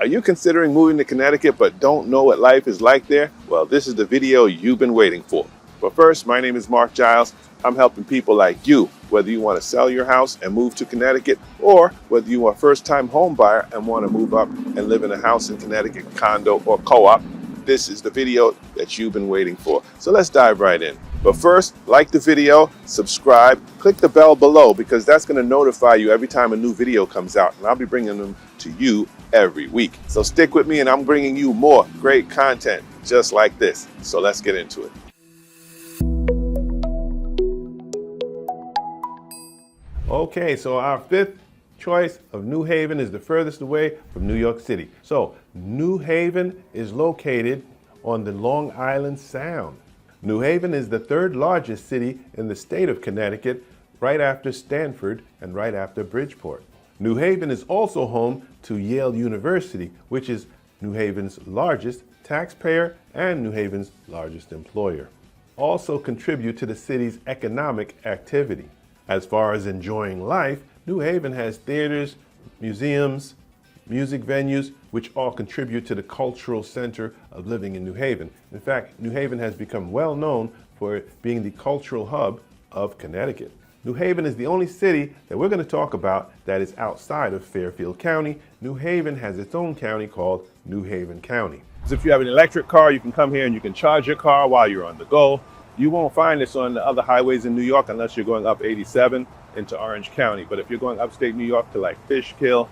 Are you considering moving to Connecticut but don't know what life is like there? Well, this is the video you've been waiting for. But first, my name is Marc Giles. I'm helping people like you, whether you want to sell your house and move to Connecticut, or whether you are a first-time home buyer and want to move up and live in a house in Connecticut, condo or co-op. This is the video that you've been waiting for. So let's dive right in. But first, like the video, subscribe, click the bell below because that's going to notify you every time a new video comes out, and I'll be bringing them to you every week. So stick with me and I'm bringing you more great content just like this. So let's get into it. Okay, so our fifth choice of New Haven is the furthest away from New York City. So New Haven is located on the Long Island Sound. New Haven is the third largest city in the state of Connecticut, right after Stamford and right after Bridgeport. New Haven is also home to Yale University, which is New Haven's largest taxpayer and New Haven's largest employer. Also contribute to the city's economic activity. As far as enjoying life, New Haven has theaters, museums, music venues, which all contribute to the cultural center of living in New Haven. In fact, New Haven has become well known for being the cultural hub of Connecticut. New Haven is the only city that we're going to talk about that is outside of Fairfield County. New Haven has its own county called New Haven County. So if you have an electric car, you can come here and you can charge your car while you're on the go. You won't find this on the other highways in New York unless you're going up 87 into Orange County. But if you're going upstate New York to like Fishkill,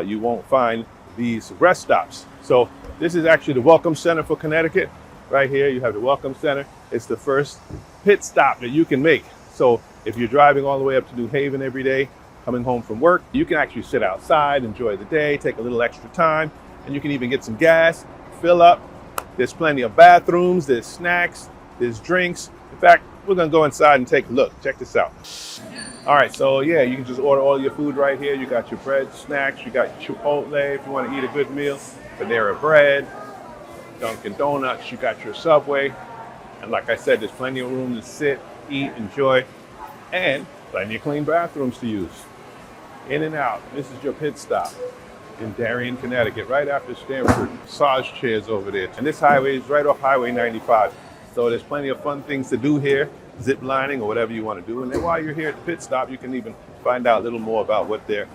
you won't find these rest stops. So this is actually the Welcome Center for Connecticut. Right here, you have the Welcome Center. It's the first pit stop that you can make. So if you're driving all the way up to New Haven every day, coming home from work, you can actually sit outside, enjoy the day, take a little extra time, and you can even get some gas, fill up. There's plenty of bathrooms, there's snacks, there's drinks. In fact, we're gonna go inside and take a look. Check this out. All right, so yeah, you can just order all your food right here. You got your bread, snacks, you got Chipotle if you want to eat a good meal, Panera Bread, Dunkin' Donuts, you got your Subway. And like I said, there's plenty of room to sit, eat, enjoy, and plenty of clean bathrooms to use. In and out. This is your pit stop in Danbury, Connecticut, right after Stamford. Massage chairs over there. And this highway is right off Highway 95. So there's plenty of fun things to do here, zip lining or whatever you want to do. And then while you're here at the pit stop, you can even find out a little more about what they're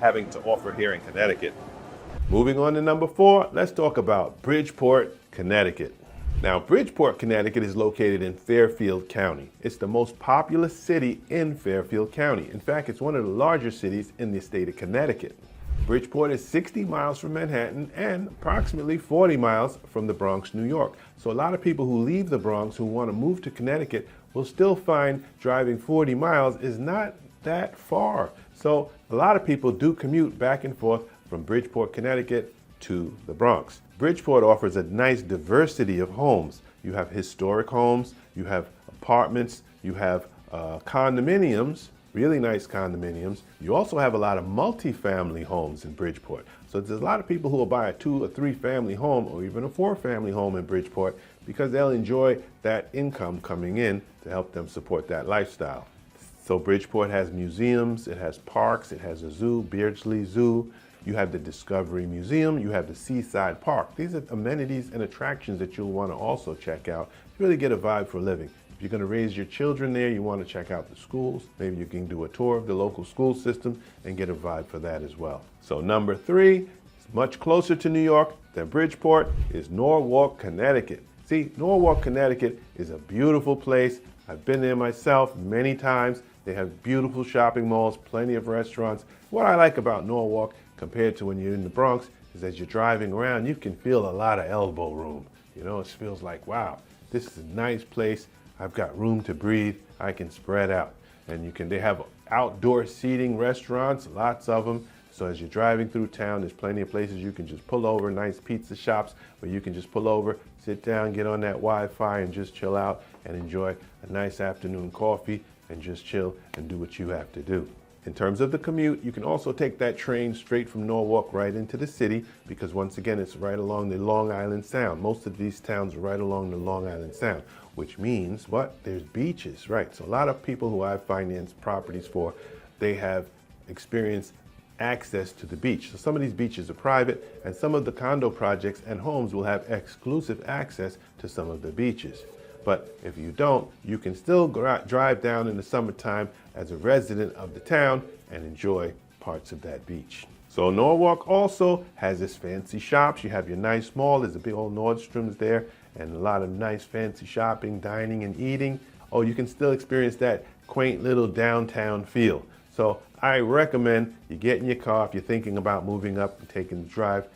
having to offer here in Connecticut. Moving on to number 4, let's talk about Bridgeport, Connecticut. Now, Bridgeport, Connecticut is located in Fairfield County. It's the most populous city in Fairfield County. In fact, it's one of the larger cities in the state of Connecticut. Bridgeport is 60 miles from Manhattan and approximately 40 miles from the Bronx, New York. So a lot of people who leave the Bronx who want to move to Connecticut will still find driving 40 miles is not that far. So a lot of people do commute back and forth from Bridgeport, Connecticut to the Bronx. Bridgeport offers a nice diversity of homes. You have historic homes, you have apartments, you have condominiums, really nice condominiums. You also have a lot of multi-family homes in Bridgeport. So there's a lot of people who will buy a 2 or 3 family home or even a 4 family home in Bridgeport because they'll enjoy that income coming in to help them support that lifestyle. So Bridgeport has museums, it has parks, it has a zoo, Beardsley Zoo. You have the Discovery Museum, you have the Seaside Park. These are amenities and attractions that you'll want to also check out to really get a vibe for living. If you're going to raise your children there, you want to check out the schools. Maybe you can do a tour of the local school system and get a vibe for that as well. So number 3, is much closer to New York than Bridgeport, is Norwalk, Connecticut. See, Norwalk, Connecticut is a beautiful place. I've been there myself many times. They have beautiful shopping malls, plenty of restaurants. What I like about Norwalk compared to when you're in the Bronx is as you're driving around, you can feel a lot of elbow room. You know, it feels like, wow, this is a nice place. I've got room to breathe. I can spread out. And they have outdoor seating restaurants, lots of them. So as you're driving through town, there's plenty of places you can just pull over, nice pizza shops where you can just pull over, sit down, get on that Wi-Fi and just chill out and enjoy a nice afternoon coffee and just chill and do what you have to do. In terms of the commute, you can also take that train straight from Norwalk right into the city because once again, it's right along the Long Island Sound. Most of these towns are right along the Long Island Sound, which means what? There's beaches, right? So a lot of people who I've financed properties for, they have experienced access to the beach. So some of these beaches are private, and some of the condo projects and homes will have exclusive access to some of the beaches. But if you don't, you can still drive down in the summertime as a resident of the town and enjoy parts of that beach. So Norwalk also has its fancy shops. You have your nice mall. There's a big old Nordstrom's there and a lot of nice fancy shopping, dining, and eating. Oh, you can still experience that quaint little downtown feel. So I recommend you get in your car if you're thinking about moving up and taking the drive,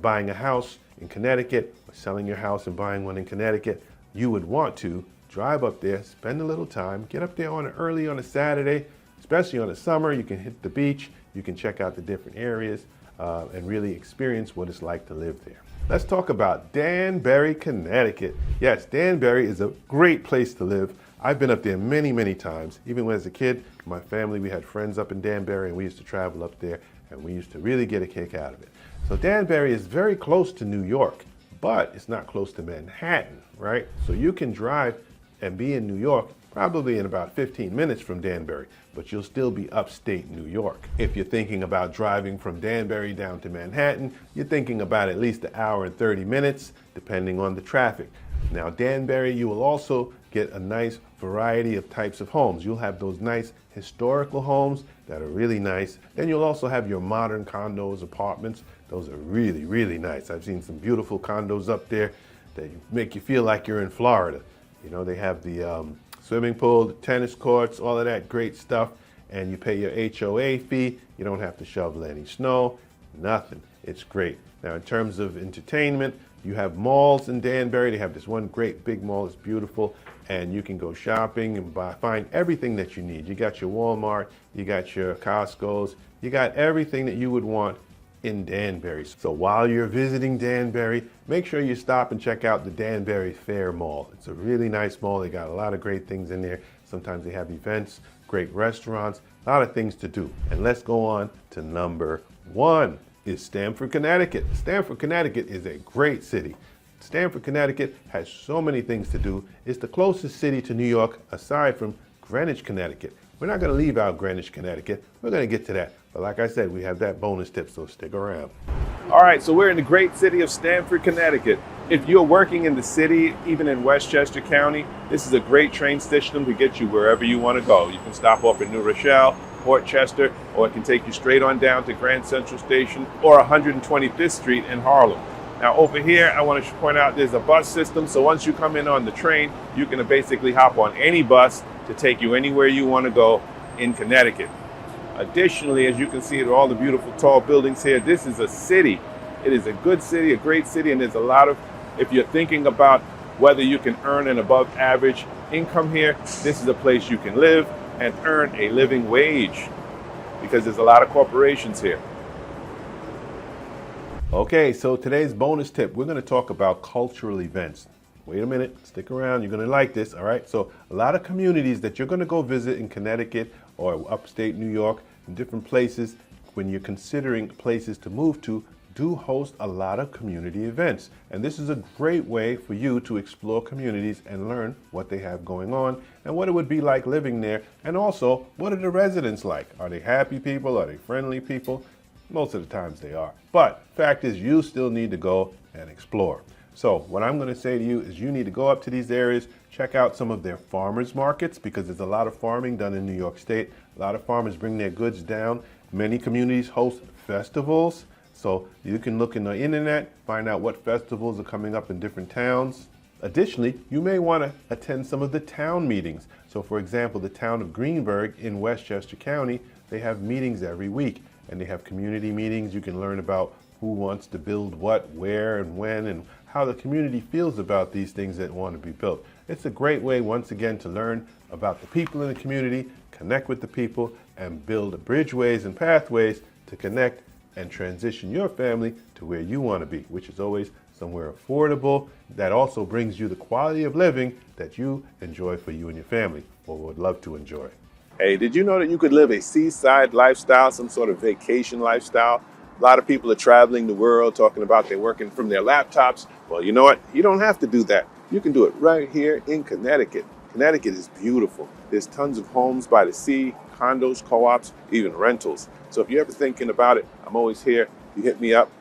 buying a house in Connecticut, or selling your house and buying one in Connecticut. You would want to drive up there, spend a little time, get up there early on a Saturday, especially on the summer. You can hit the beach, you can check out the different areas, and really experience what it's like to live there. Let's talk about Danbury, Connecticut. Yes, Danbury is a great place to live. I've been up there many, many times. Even when I was a kid, my family, we had friends up in Danbury, and we used to travel up there, and we used to really get a kick out of it. So Danbury is very close to New York, but it's not close to Manhattan, right? So you can drive and be in New York probably in about 15 minutes from Danbury, but you'll still be upstate New York. If you're thinking about driving from Danbury down to Manhattan, you're thinking about at least an hour and 30 minutes, depending on the traffic. Now, Danbury, you will also get a nice variety of types of homes. You'll have those nice historical homes that are really nice. Then you'll also have your modern condos, apartments. Those are really, really nice. I've seen some beautiful condos up there that make you feel like you're in Florida. You know, they have the swimming pool, the tennis courts, all of that great stuff, and you pay your HOA fee. You don't have to shovel any snow, nothing. It's great. Now, in terms of entertainment, you have malls in Danbury. They have this one great big mall. It's beautiful, and you can go shopping and find everything that you need. You got your Walmart, you got your Costco's, you got everything that you would want in Danbury. So while you're visiting Danbury, make sure you stop and check out the Danbury Fair Mall. It's a really nice mall. They got a lot of great things in there. Sometimes they have events, great restaurants, a lot of things to do. And let's go on to number one, is Stamford, Connecticut. Stamford, Connecticut is a great city. Stamford, Connecticut has so many things to do. It's the closest city to New York aside from Greenwich, Connecticut. We're not going to leave out Greenwich, Connecticut. We're going to get to that. But like I said, we have that bonus tip, so stick around. All right, so we're in the great city of Stamford, Connecticut. If you're working in the city, even in Westchester County, this is a great train station to get you wherever you want to go. You can stop off in New Rochelle, Portchester, or it can take you straight on down to Grand Central Station or 125th Street in Harlem. Now over here, I want to point out there's a bus system. So once you come in on the train, you can basically hop on any bus to take you anywhere you want to go in Connecticut. Additionally, as you can see, all the beautiful tall buildings here, this is a city. It is a good city, a great city, and there's a lot of, if you're thinking about whether you can earn an above average income here, this is a place you can live and earn a living wage because there's a lot of corporations here. Okay, so today's bonus tip, we're going to talk about cultural events. Wait a minute, stick around, you're going to like this, all right? So a lot of communities that you're going to go visit in Connecticut or upstate New York, in different places, when you're considering places to move to, do host a lot of community events. And this is a great way for you to explore communities and learn what they have going on and what it would be like living there. And also, what are the residents like? Are they happy people? Are they friendly people? Most of the times they are. But fact is, you still need to go and explore. So what I'm going to say to you is you need to go up to these areas, check out some of their farmers markets because there's a lot of farming done in New York State. A lot of farmers bring their goods down. Many communities host festivals. So you can look in the internet, find out what festivals are coming up in different towns. Additionally, you may want to attend some of the town meetings. So for example, the town of Greenburgh in Westchester County, they have meetings every week and they have community meetings. You can learn about who wants to build what, where, and when, and how the community feels about these things that want to be built. It's a great way, once again, to learn about the people in the community, connect with the people, and build bridgeways and pathways to connect and transition your family to where you want to be, which is always somewhere affordable that also brings you the quality of living that you enjoy for you and your family, or would love to enjoy. Hey, did you know that you could live a seaside lifestyle, some sort of vacation lifestyle? A lot of people are traveling the world talking about they're working from their laptops. Well, you know what? You don't have to do that. You can do it right here in Connecticut. Connecticut is beautiful. There's tons of homes by the sea, condos, co-ops, even rentals. So if you're ever thinking about it, I'm always here. You hit me up.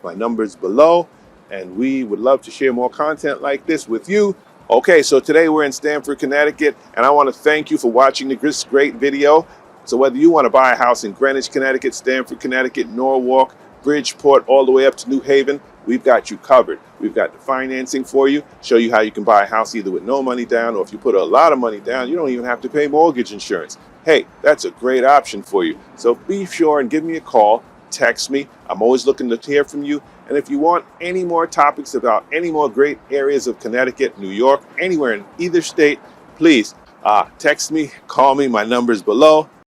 My number's below, and we would love to share more content like this with you. Okay, so today we're in Stamford, Connecticut, and I want to thank you for watching this great video. So whether you want to buy a house in Greenwich, Connecticut, Stamford, Connecticut, Norwalk, Bridgeport, all the way up to New Haven, we've got you covered. We've got the financing for you, show you how you can buy a house either with no money down, or if you put a lot of money down, you don't even have to pay mortgage insurance. Hey, that's a great option for you. So be sure and give me a call, text me. I'm always looking to hear from you. And if you want any more topics about any more great areas of Connecticut, New York, anywhere in either state, please text me, call me. My number's below.